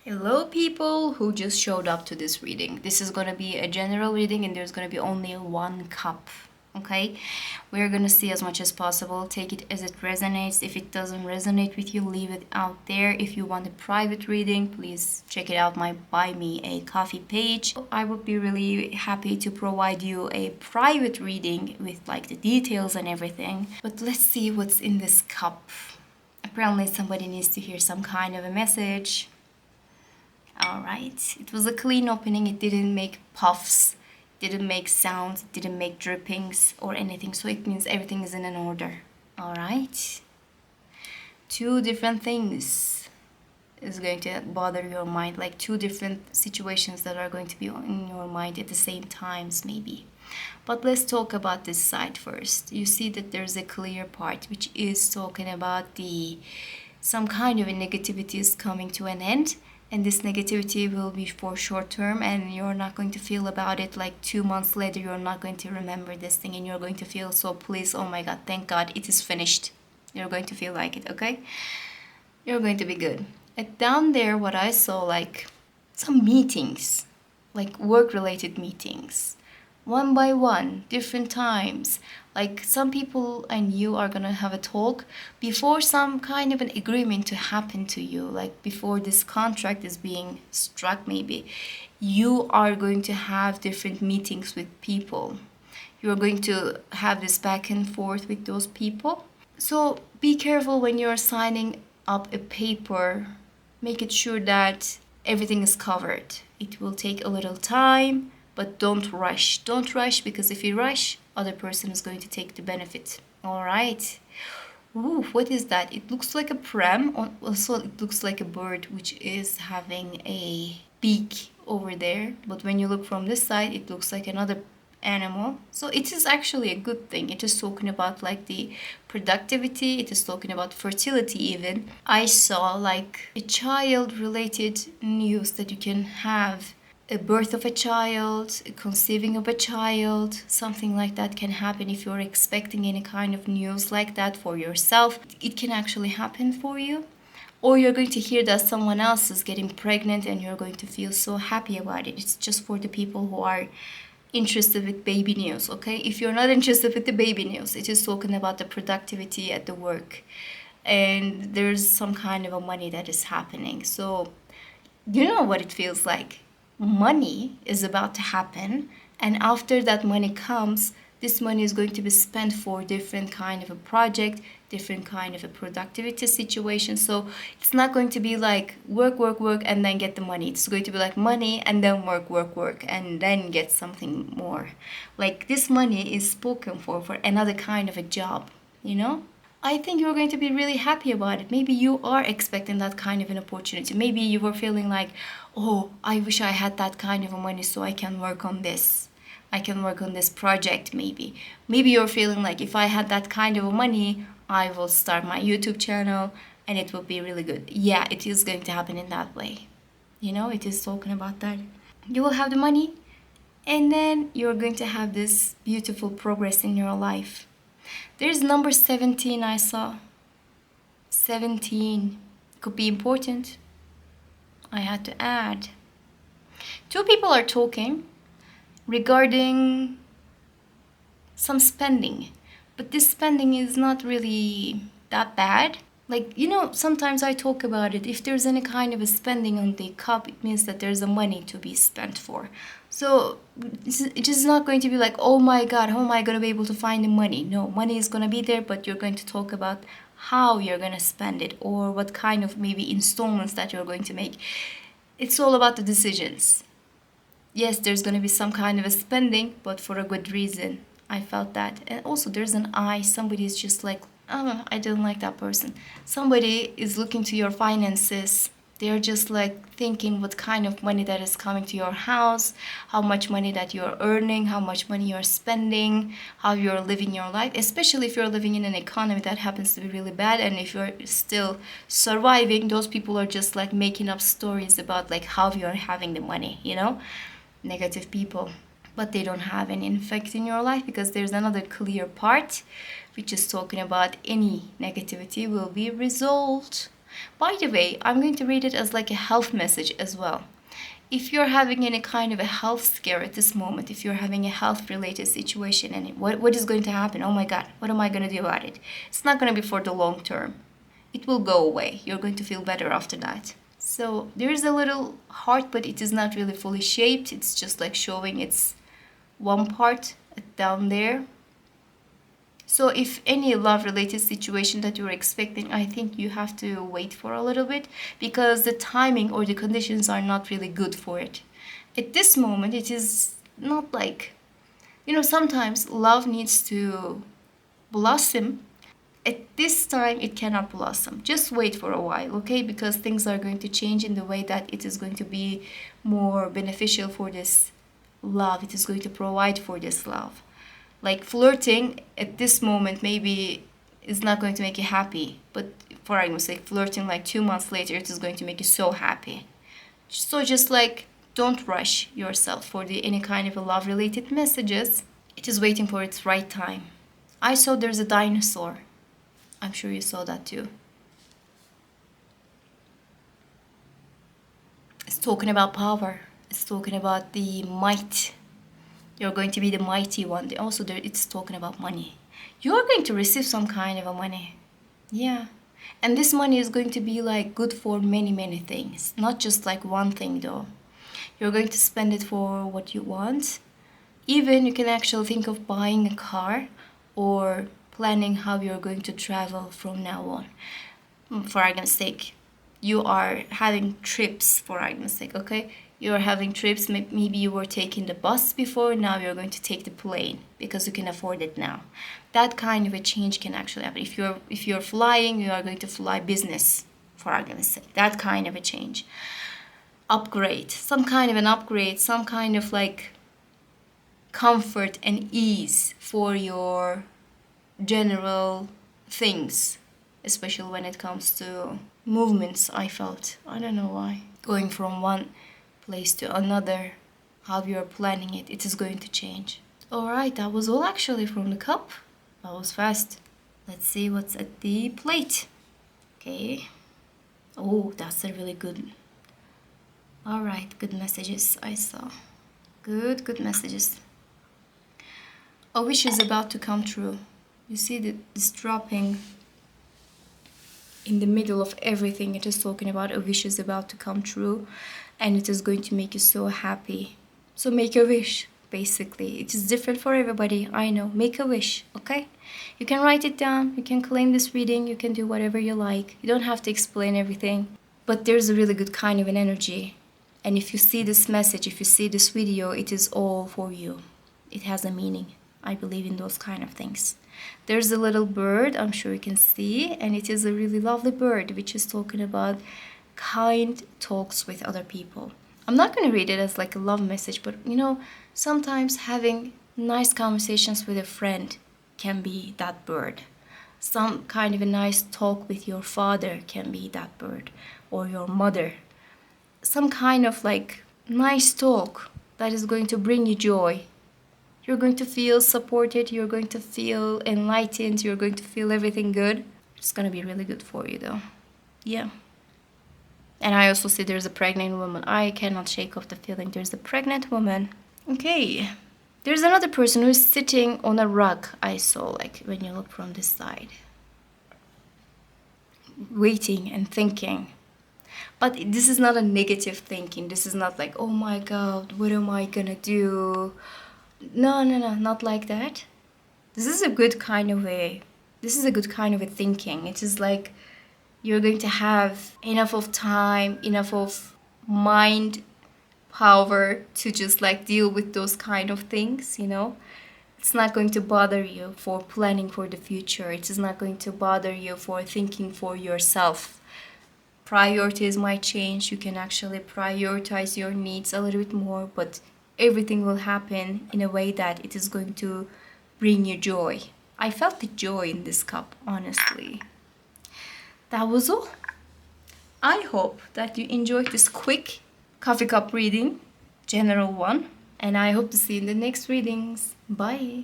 Hello, people who just showed up to this reading. This is going to be a general reading, and there's going to be only one cup. Okay, we're going to see as much as possible. Take it as it resonates. If it doesn't resonate with you, leave it out there. If you want a private reading, please check it out my Buy Me a Coffee page. I would be really happy to provide you a private reading with like the details and everything. But let's see what's in this cup. Apparently somebody needs to hear some kind of a message. All right, it was a clean opening. It didn't make puffs, didn't make sounds, didn't make drippings or anything. So it means everything is in an order. All right, two different things is going to bother your mind, like two different situations that are going to be in your mind at the same times, maybe. But let's talk about this side first. You see that there's a clear part which is talking about the some kind of a negativity is coming to an end, and this negativity will be for short term, and you're not going to feel about it like 2 months later. You're not going to remember this thing, and you're going to feel so pleased, oh my god, thank god it is finished. You're going to feel like it, okay? You're going to be good. And down there what I saw, like some meetings, like work related meetings, one by one, different times. Like some people and you are gonna have a talk before some kind of an agreement to happen to you, like before this contract is being struck, maybe. You are going to have different meetings with people. You're going to have this back and forth with those people. So be careful when you're signing up a paper. Make it sure that everything is covered. It will take a little time, but don't rush. Don't rush, because if you rush, other person is going to take the benefit. All right. Ooh, what is that? It looks like a pram. Also, it looks like a bird which is having a beak over there. But when you look from this side, it looks like another animal. So it is actually a good thing. It is talking about like the productivity. It is talking about fertility even. I saw like a child related news that you can have. A birth of a child, a conceiving of a child, something like that can happen. If you're expecting any kind of news like that for yourself, it can actually happen for you. Or you're going to hear that someone else is getting pregnant and you're going to feel so happy about it. It's just for the people who are interested with baby news, okay? If you're not interested with the baby news, it is talking about the productivity at the work. And there's some kind of a money that is happening. So you know what it feels like. Money is about to happen, and after that money comes, this money is going to be spent for different kind of a project, different kind of a productivity situation. So it's not going to be like work, work, work, and then get the money. It's going to be like money and then work, work, work, and then get something more. Like this money is spoken for another kind of a job, you know? I think you're going to be really happy about it. Maybe you are expecting that kind of an opportunity. Maybe you were feeling like, oh, I wish I had that kind of money so I can work on this. I can work on this project maybe. Maybe you're feeling like if I had that kind of money, I will start my YouTube channel and it will be really good. Yeah, it is going to happen in that way. You know, it is talking about that. You will have the money and then you're going to have this beautiful progress in your life. There's number 17 I saw. 17 could be important. I had to add. Two people are talking regarding some spending, but this spending is not really that bad. Like, you know, sometimes I talk about it. If there's any kind of a spending on the cup, it means that there's a money to be spent for. So it is not going to be like, oh my god, how am I going to be able to find the money? No, money is going to be there, but you're going to talk about how you're going to spend it, or what kind of maybe installments that you're going to make. It's all about the decisions. Yes, there's going to be some kind of a spending, but for a good reason. I felt that. And also there's an eye. Somebody is just like, oh, I don't like that person. Somebody is looking to your finances. They're just like thinking what kind of money that is coming to your house, how much money that you're earning, how much money you're spending, how you're living your life, especially if you're living in an economy that happens to be really bad. And if you're still surviving, those people are just like making up stories about like how you're having the money, you know, negative people. But they don't have any effect in your life, because there's another clear part which is talking about any negativity will be resolved. By the way, I'm going to read it as like a health message as well. If you're having any kind of a health scare at this moment, if you're having a health related situation, and what is going to happen? Oh my God, what am I going to do about it? It's not going to be for the long term. It will go away. You're going to feel better after that. So there is a little heart, but it is not really fully shaped. It's just like showing its one part down there. So if any love related situation that you're expecting, I think you have to wait for a little bit, because the timing or the conditions are not really good for it. At this moment, it is not like, sometimes love needs to blossom. At this time, it cannot blossom. Just wait for a while, okay? Because things are going to change in the way that it is going to be more beneficial for this love. It is going to provide for this love. Like flirting at this moment maybe is not going to make you happy, but for argument's sake, flirting like 2 months later, it is going to make you so happy. So just like, don't rush yourself for any kind of a love related messages. It is waiting for its right time. I saw there's a dinosaur. I'm sure you saw that too. It's talking about power. It's talking about the might. You're going to be the mighty one. Also, it's talking about money. You're going to receive some kind of a money. Yeah. And this money is going to be like good for many, many things. Not just like one thing though. You're going to spend it for what you want. Even you can actually think of buying a car or planning how you're going to travel from now on. For argument's sake, you are having trips, for argument's sake, okay? You're having trips, maybe you were taking the bus before, now you're going to take the plane because you can afford it now. That kind of a change can actually happen. If you're flying, you are going to fly business, for argument's sake. That kind of a change. Upgrade, some kind of an upgrade, some kind of like comfort and ease for your general things, especially when it comes to movements. I don't know why, going from one place to another, how you're planning it is going to change. All right, that was all actually from the cup. That was fast. Let's see what's at the plate. Okay. Oh, that's a really good. All right, good messages I saw. Good messages. A wish is about to come true. You see this dropping in the middle of everything. It is talking about a wish is about to come true, and it is going to make you so happy. So make a wish, basically. It is different for everybody, I know. Make a wish, okay? You can write it down, you can claim this reading, you can do whatever you like. You don't have to explain everything, but there's a really good kind of an energy. And if you see this message, if you see this video, it is all for you. It has a meaning. I believe in those kind of things. There's a little bird, I'm sure you can see, and it is a really lovely bird, which is talking about kind talks with other people. I'm not going to read it as like a love message, but sometimes having nice conversations with a friend can be that bird. Some kind of a nice talk with your father can be that bird, or your mother. Some kind of like nice talk that is going to bring you joy. You're going to feel supported, you're going to feel enlightened, you're going to feel everything good. It's going to be really good for you though. Yeah. And I also see there's a pregnant woman. I cannot shake off the feeling there's a pregnant woman. Okay. There's another person who's sitting on a rug, I saw, like when you look from this side. Waiting and thinking. But this is not a negative thinking. This is not like, oh my God, what am I gonna do? No, not like that. This is a good kind of a thinking. It is like you're going to have enough of time, enough of mind power to just like deal with those kind of things, It's not going to bother you for planning for the future. It is not going to bother you for thinking for yourself. Priorities might change. You can actually prioritize your needs a little bit more, but everything will happen in a way that it is going to bring you joy. I felt the joy in this cup, honestly. That was all. I hope that you enjoyed this quick coffee cup reading, general one, and I hope to see you in the next readings. Bye.